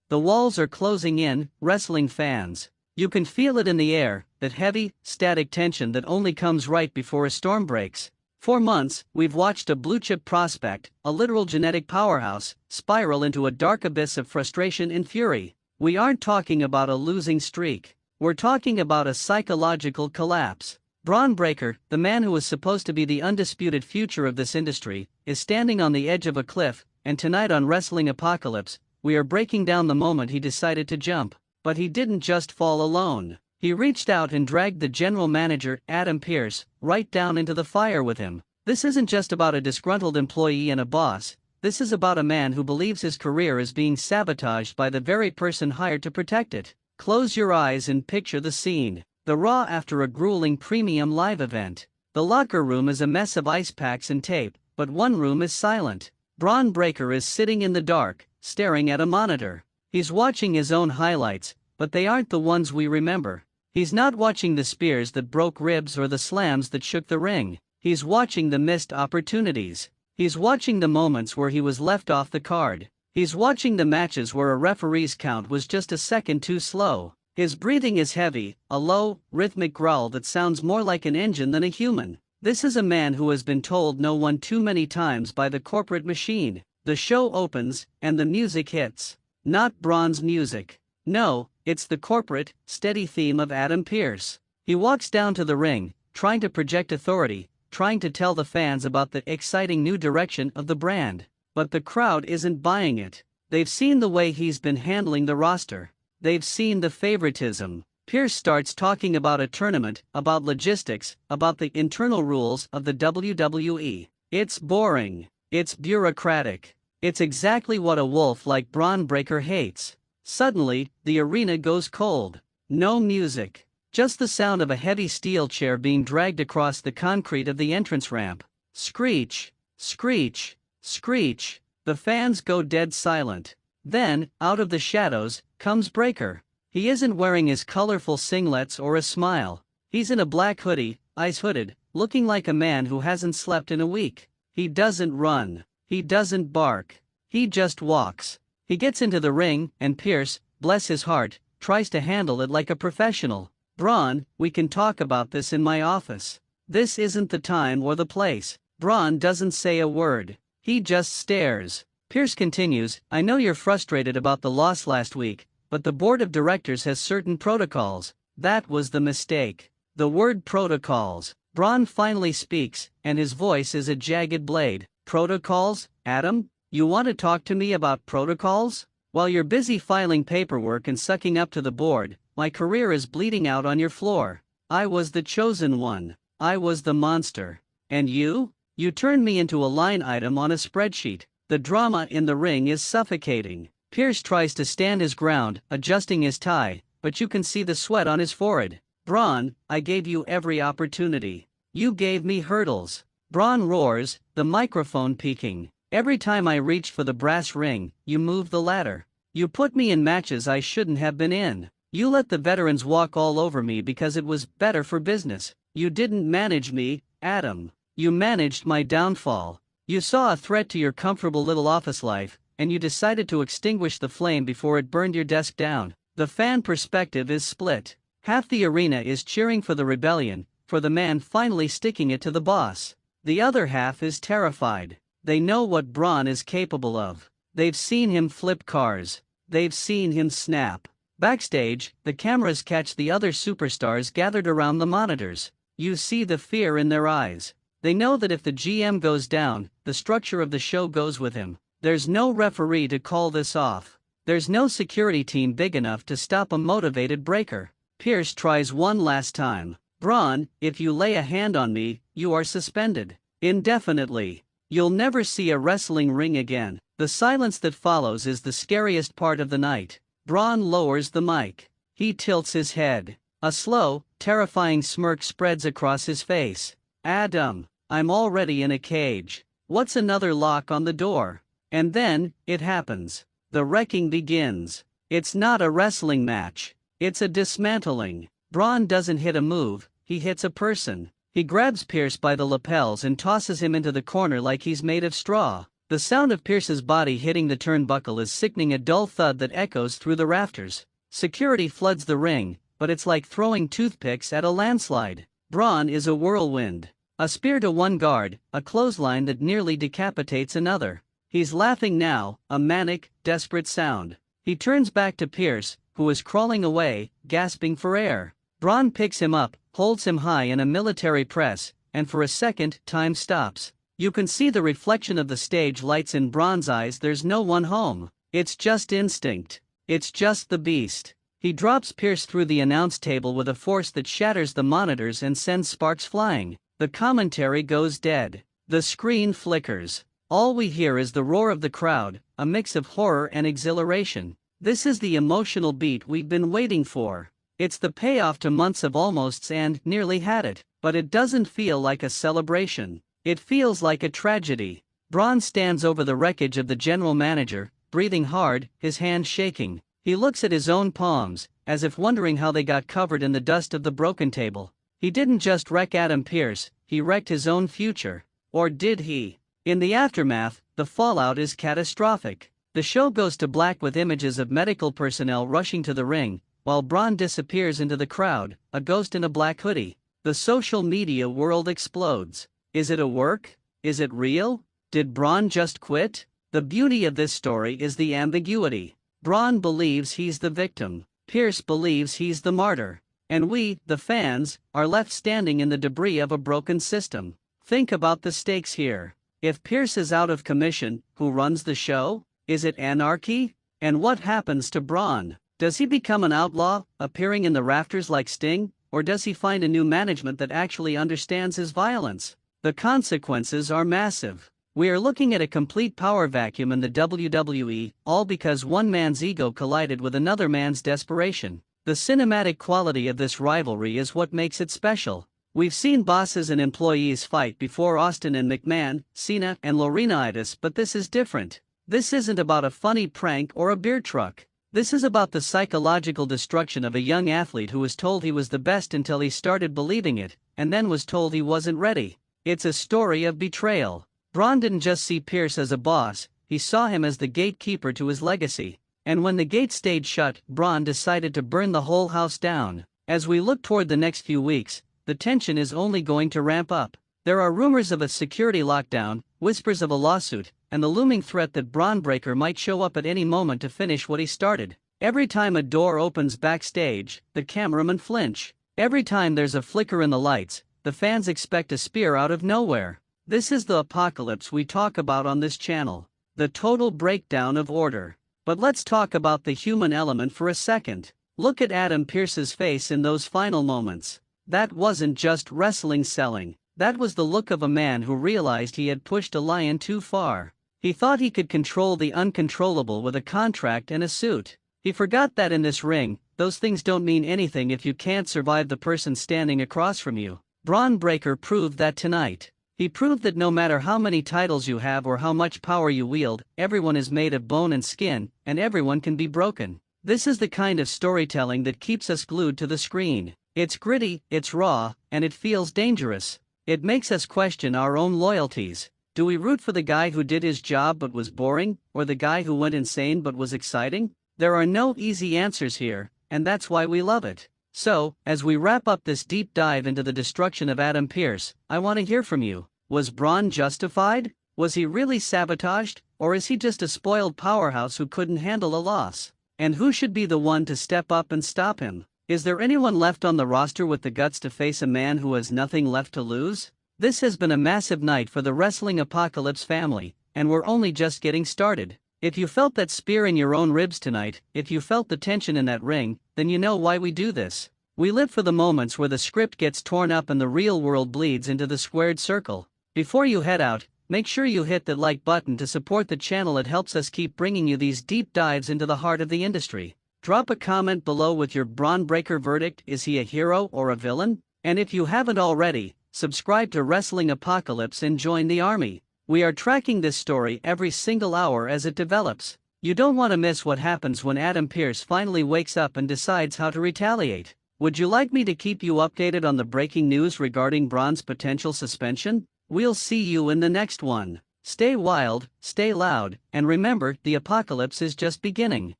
The walls are closing in, wrestling fans. You can feel it in the air, that heavy, static tension that only comes right before a storm breaks. For months, we've watched a blue-chip prospect, a literal genetic powerhouse, spiral into a dark abyss of frustration and fury. We aren't talking about a losing streak. We're talking about a psychological collapse. Bron Breakker, the man who was supposed to be the undisputed future of this industry, is standing on the edge of a cliff, and tonight on Wrestling Apocalypse, we are breaking down the moment he decided to jump. But he didn't just fall alone. He reached out and dragged the general manager, Adam Pearce, right down into the fire with him. This isn't just about a disgruntled employee and a boss. This is about a man who believes his career is being sabotaged by the very person hired to protect it. Close your eyes and picture the scene. The Raw after a grueling premium live event. The locker room is a mess of ice packs and tape, but one room is silent. Bron Breakker is sitting in the dark, staring at a monitor. He's watching his own highlights, but they aren't the ones we remember. He's not watching the spears that broke ribs or the slams that shook the ring. He's watching the missed opportunities. He's watching the moments where he was left off the card. He's watching the matches where a referee's count was just a second too slow. His breathing is heavy, a low, rhythmic growl that sounds more like an engine than a human. This is a man who has been told no one too many times by the corporate machine. The show opens, and the music hits. Not Bron's music. No, it's the corporate, steady theme of Adam Pearce. He walks down to the ring, trying to project authority, trying to tell the fans about the exciting new direction of the brand. But the crowd isn't buying it. They've seen the way he's been handling the roster. They've seen the favoritism. Pearce starts talking about a tournament, about logistics, about the internal rules of the WWE. It's boring. It's bureaucratic. It's exactly what a wolf like Bron Breakker hates. Suddenly, the arena goes cold. No music. Just the sound of a heavy steel chair being dragged across the concrete of the entrance ramp. Screech, screech, screech. The fans go dead silent. Then, out of the shadows, comes Breakker. He isn't wearing his colorful singlets or a smile. He's in a black hoodie, ice-hooded, looking like a man who hasn't slept in a week. He doesn't run. He doesn't bark. He just walks. He gets into the ring, and Pearce, bless his heart, tries to handle it like a professional. Bron, we can talk about this in my office. This isn't the time or the place. Bron doesn't say a word. He just stares. Pearce continues, I know you're frustrated about the loss last week, but the board of directors has certain protocols. That was the mistake. The word protocols. Bron finally speaks, and his voice is a jagged blade. Protocols, Adam? You want to talk to me about protocols? While you're busy filing paperwork and sucking up to the board, my career is bleeding out on your floor. I was the chosen one. I was the monster. And you? You turned me into a line item on a spreadsheet. The drama in the ring is suffocating. Pearce tries to stand his ground, adjusting his tie, but you can see the sweat on his forehead. Bron, I gave you every opportunity. You gave me hurdles. Bron roars, the microphone peaking. Every time I reached for the brass ring, you moved the ladder. You put me in matches I shouldn't have been in. You let the veterans walk all over me because it was better for business. You didn't manage me, Adam. You managed my downfall. You saw a threat to your comfortable little office life, and you decided to extinguish the flame before it burned your desk down. The fan perspective is split. Half the arena is cheering for the rebellion, for the man finally sticking it to the boss. The other half is terrified. They know what Bron is capable of. They've seen him flip cars. They've seen him snap. Backstage, the cameras catch the other superstars gathered around the monitors. You see the fear in their eyes. They know that if the GM goes down, the structure of the show goes with him. There's no referee to call this off. There's no security team big enough to stop a motivated Breakker. Pearce tries one last time. Bron, if you lay a hand on me, you are suspended. Indefinitely. You'll never see a wrestling ring again. The silence that follows is the scariest part of the night. Bron lowers the mic. He tilts his head. A slow, terrifying smirk spreads across his face. Adam, I'm already in a cage. What's another lock on the door? And then, it happens. The wrecking begins. It's not a wrestling match. It's a dismantling. Bron doesn't hit a move, he hits a person. He grabs Pearce by the lapels and tosses him into the corner like he's made of straw. The sound of Pearce's body hitting the turnbuckle is sickening, a dull thud that echoes through the rafters. Security floods the ring, but it's like throwing toothpicks at a landslide. Bronn is a whirlwind. A spear to one guard, a clothesline that nearly decapitates another. He's laughing now, a manic, desperate sound. He turns back to Pearce, who is crawling away, gasping for air. Bronn picks him up, holds him high in a military press, and for a second, time stops. You can see the reflection of the stage lights in Bronn's eyes. There's no one home. It's just instinct. It's just the beast. He drops Pearce through the announce table with a force that shatters the monitors and sends sparks flying. The commentary goes dead. The screen flickers. All we hear is the roar of the crowd, a mix of horror and exhilaration. This is the emotional beat we've been waiting for. It's the payoff to months of almosts and nearly had it, but it doesn't feel like a celebration. It feels like a tragedy. Bronn stands over the wreckage of the general manager, breathing hard, his hands shaking. He looks at his own palms, as if wondering how they got covered in the dust of the broken table. He didn't just wreck Adam Pearce, he wrecked his own future. Or did he? In the aftermath, the fallout is catastrophic. The show goes to black with images of medical personnel rushing to the ring, while Bronn disappears into the crowd, a ghost in a black hoodie. The social media world explodes. Is it a work? Is it real? Did Bronn just quit? The beauty of this story is the ambiguity. Bronn believes he's the victim. Pearce believes he's the martyr. And we, the fans, are left standing in the debris of a broken system. Think about the stakes here. If Pearce is out of commission, who runs the show? Is it anarchy? And what happens to Bronn? Does he become an outlaw, appearing in the rafters like Sting? Or does he find a new management that actually understands his violence? The consequences are massive. We are looking at a complete power vacuum in the WWE, all because one man's ego collided with another man's desperation. The cinematic quality of this rivalry is what makes it special. We've seen bosses and employees fight before: Austin and McMahon, Cena and Laurinaitis, but this is different. This isn't about a funny prank or a beer truck. This is about the psychological destruction of a young athlete who was told he was the best until he started believing it, and then was told he wasn't ready. It's a story of betrayal. Bronn didn't just see Pearce as a boss, he saw him as the gatekeeper to his legacy. And when the gate stayed shut, Bronn decided to burn the whole house down. As we look toward the next few weeks, the tension is only going to ramp up. There are rumors of a security lockdown, whispers of a lawsuit, and the looming threat that Bron Breakker might show up at any moment to finish what he started. Every time a door opens backstage, the cameramen flinch. Every time there's a flicker in the lights, the fans expect a spear out of nowhere. This is the apocalypse we talk about on this channel. The total breakdown of order. But let's talk about the human element for a second. Look at Adam Pearce's face in those final moments. That wasn't just wrestling selling. That was the look of a man who realized he had pushed a lion too far. He thought he could control the uncontrollable with a contract and a suit. He forgot that in this ring, those things don't mean anything if you can't survive the person standing across from you. Bron Breakker proved that tonight. He proved that no matter how many titles you have or how much power you wield, everyone is made of bone and skin, and everyone can be broken. This is the kind of storytelling that keeps us glued to the screen. It's gritty, it's raw, and it feels dangerous. It makes us question our own loyalties. Do we root for the guy who did his job but was boring, or the guy who went insane but was exciting? There are no easy answers here, and that's why we love it. So, as we wrap up this deep dive into the destruction of Adam Pearce, I want to hear from you. Was Bronn justified? Was he really sabotaged? Or is he just a spoiled powerhouse who couldn't handle a loss? And who should be the one to step up and stop him? Is there anyone left on the roster with the guts to face a man who has nothing left to lose? This has been a massive night for the Wrestling Apocalypse family, and we're only just getting started. If you felt that spear in your own ribs tonight, if you felt the tension in that ring, then you know why we do this. We live for the moments where the script gets torn up and the real world bleeds into the squared circle. Before you head out, make sure you hit the like button to support the channel. It helps us keep bringing you these deep dives into the heart of the industry. Drop a comment below with your Bron Breakker verdict. Is he a hero or a villain? And if you haven't already, subscribe to Wrestling Apocalypse and join the army. We are tracking this story every single hour as it develops. You don't want to miss what happens when Adam Pearce finally wakes up and decides how to retaliate. Would you like me to keep you updated on the breaking news regarding Bronn's potential suspension? We'll see you in the next one. Stay wild, stay loud, and remember the apocalypse is just beginning.